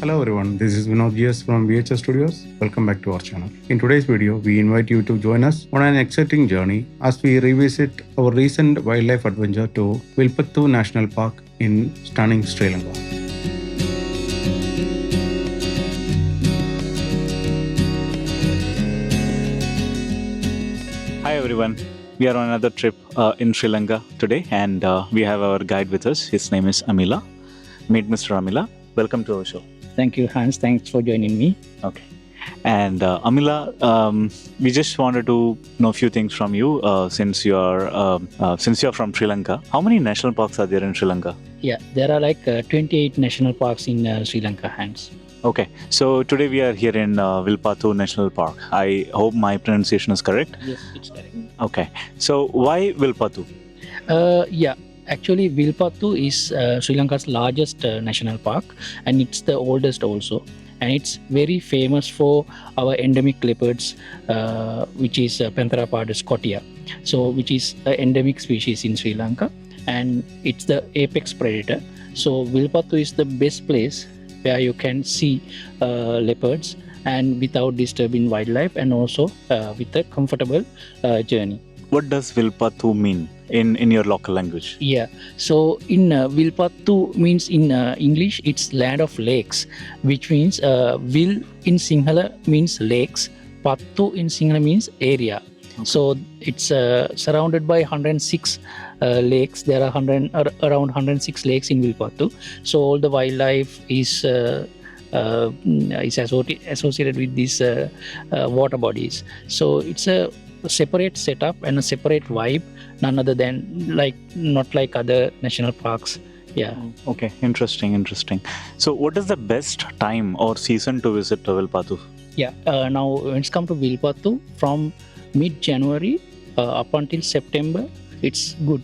Hello everyone, this is Vinod GS from VHS Studios. Welcome back to our channel. In today's video, we invite you to join us on an exciting journey as we revisit our recent wildlife adventure to Wilpattu National Park in stunning Sri Lanka. Hi everyone, we are on another trip in Sri Lanka today, and we have our guide with us. His name is Amila. Meet Mr. Amila. Welcome to our show. Thank you, Hans. Thanks for joining me. Okay. And Amila, we just wanted to know a few things from you since you are from Sri Lanka. How many national parks are there in Sri Lanka? Yeah, there are like 28 national parks in Sri Lanka, Hans. Okay, so today we are here in Wilpattu National Park. I hope my pronunciation is correct. Yes, it's correct. Okay, so why Wilpattu? Yeah, actually, Wilpattu is Sri Lanka's largest national park, and it's the oldest also. And it's very famous for our endemic leopards, which is Panthera pardus scotia, so which is an endemic species in Sri Lanka, and it's the apex predator. So Wilpattu is the best place where you can see leopards and without disturbing wildlife, and also with a comfortable journey. What does Wilpattu mean in your local language? Yeah, so in Wilpattu means in English it's land of lakes, which means Vil in Sinhala means lakes, Pattu in Sinhala means area. Okay. So it's surrounded by 106 lakes. There are around 106 lakes in Wilpattu. So all the wildlife is associated with these water bodies. So it's a separate setup and a separate vibe, none other than not like other national parks. Yeah. Okay, interesting. So what is the best time or season to visit Wilpattu? Yeah, now when it's come to Wilpattu, from mid-January up until September, it's good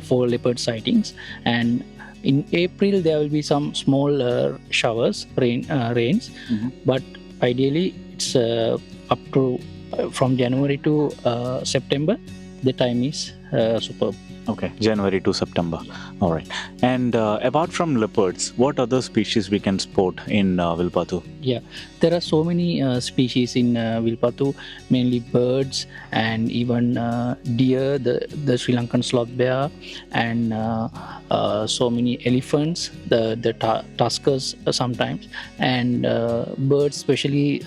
for leopard sightings. And in April there will be some small showers, rains. Mm-hmm. But ideally it's up to from January to September, the time is superb. Okay, January to September. All right. And apart from leopards, what other species we can spot in Wilpattu? Yeah, there are so many species in Wilpattu, mainly birds and even deer, the Sri Lankan sloth bear, and so many elephants, the tuskers sometimes, and birds, especially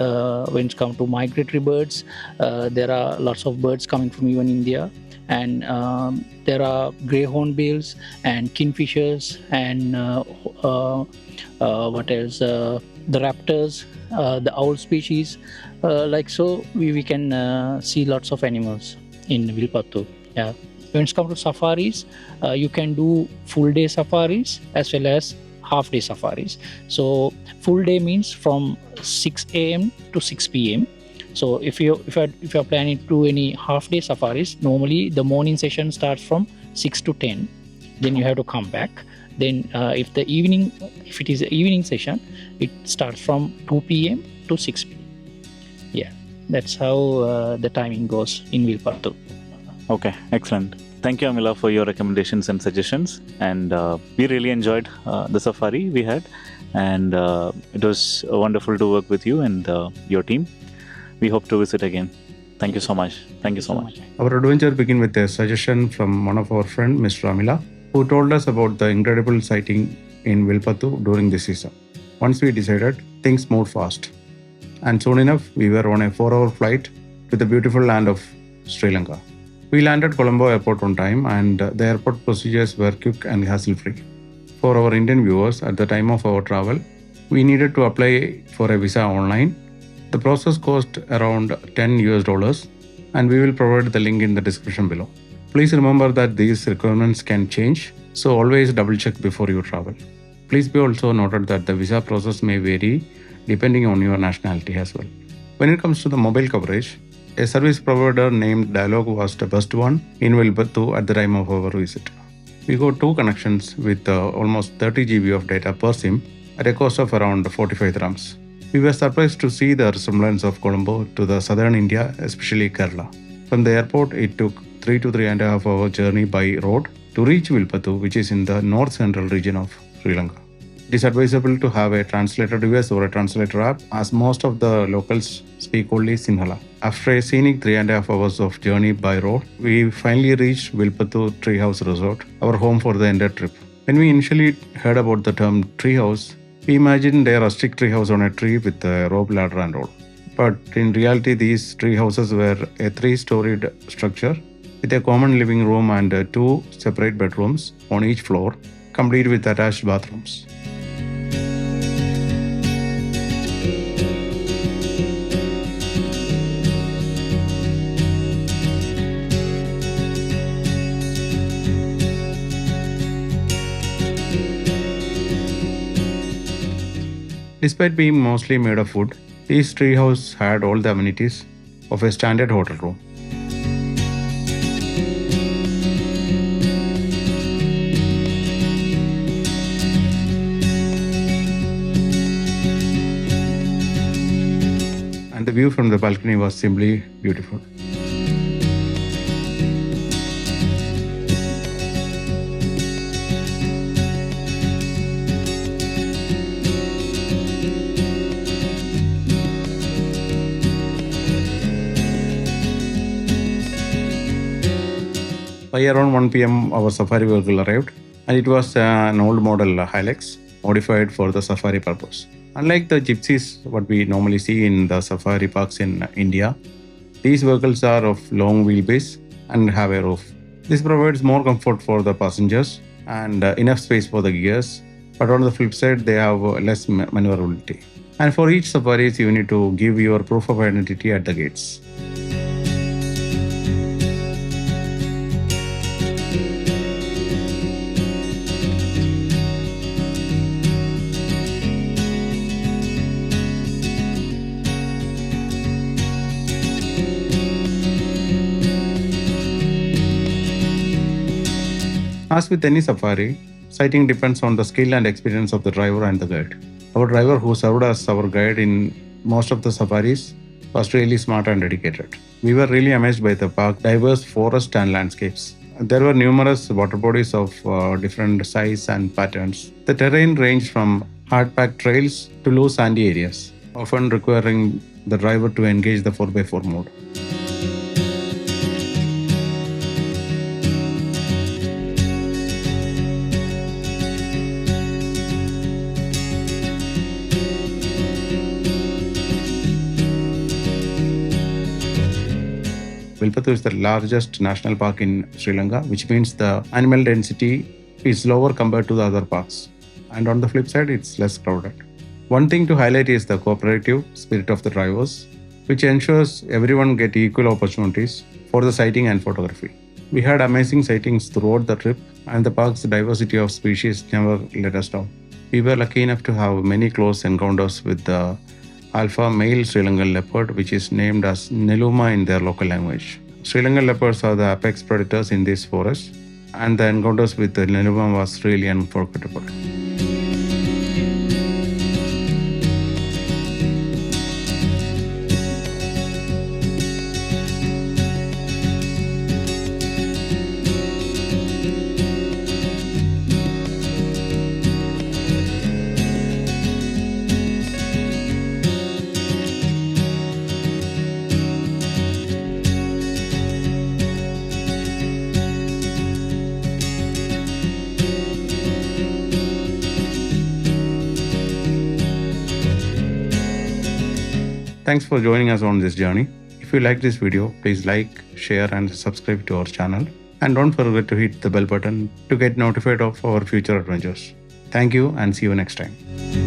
when it comes to migratory birds. There are lots of birds coming from even India. And there are grey hornbills and kingfishers and what else? The raptors, the owl species. So we can see lots of animals in Wilpattu. Yeah. When it comes to safaris, you can do full day safaris as well as half day safaris. So full day means from 6 a.m. to 6 p.m. So if you're planning to do any half day safaris, normally the morning session starts from 6 to 10. Then you have to come back. Then if it is an evening session, it starts from 2 p.m. to 6 p.m. Yeah, that's how the timing goes in Wilpattu. Okay, excellent. Thank you, Amila, for your recommendations and suggestions. And we really enjoyed the safari we had. And it was wonderful to work with you and your team. We hope to visit again. Thank you so much. Thank you so much. Our adventure began with a suggestion from one of our friends, Mr. Amila, who told us about the incredible sighting in Wilpattu during this season. Once we decided, things moved fast. And soon enough, we were on a 4-hour flight to the beautiful land of Sri Lanka. We landed Colombo Airport on time, and the airport procedures were quick and hassle-free. For our Indian viewers, at the time of our travel, we needed to apply for a visa online. The process cost around $10, and we will provide the link in the description below. Please remember that these requirements can change, so always double check before you travel. Please be also noted that the visa process may vary depending on your nationality as well. When it comes to the mobile coverage, a service provider named Dialog was the best one in Wilpattu at the time of our visit. We got two connections with almost 30 GB of data per SIM at a cost of around 45 dirhams. We were surprised to see the resemblance of Colombo to the southern India, especially Kerala. From the airport, it took 3 to 3.5 hour journey by road to reach Wilpattu, which is in the north central region of Sri Lanka. It is advisable to have a translator device or a translator app, as most of the locals speak only Sinhala. After a scenic 3.5 hours of journey by road, we finally reached Wilpattu Treehouse Resort, our home for the entire trip. When we initially heard about the term treehouse, we imagined a rustic treehouse on a tree with a rope ladder and all. But in reality, these tree houses were a 3-storied structure with a common living room and 2 separate bedrooms on each floor, complete with attached bathrooms. Despite being mostly made of wood, this treehouse had all the amenities of a standard hotel room. And the view from the balcony was simply beautiful. By around 1 p.m., our safari vehicle arrived, and it was an old model Hilux modified for the safari purpose. Unlike the gypsies, what we normally see in the safari parks in India, these vehicles are of long wheelbase and have a roof. This provides more comfort for the passengers and enough space for the gears, but on the flip side, they have less maneuverability. And for each safaris, you need to give your proof of identity at the gates. As with any safari, sighting depends on the skill and experience of the driver and the guide. Our driver, who served as our guide in most of the safaris, was really smart and dedicated. We were really amazed by the park's diverse forest and landscapes. There were numerous water bodies of different size and patterns. The terrain ranged from hard-packed trails to low sandy areas, often requiring the driver to engage the 4x4 mode. Wilpattu is the largest national park in Sri Lanka, which means the animal density is lower compared to the other parks. And on the flip side, it's less crowded. One thing to highlight is the cooperative spirit of the drivers, which ensures everyone get equal opportunities for the sighting and photography. We had amazing sightings throughout the trip, and the park's diversity of species never let us down. We were lucky enough to have many close encounters with the alpha male Sri Lankan leopard, which is named as Neluma in their local language. Sri Lankan leopards are the apex predators in this forest, and the encounters with the Neluma was really unforgettable. Thanks for joining us on this journey. If you like this video, please like, share and subscribe to our channel. And don't forget to hit the bell button to get notified of our future adventures. Thank you and see you next time.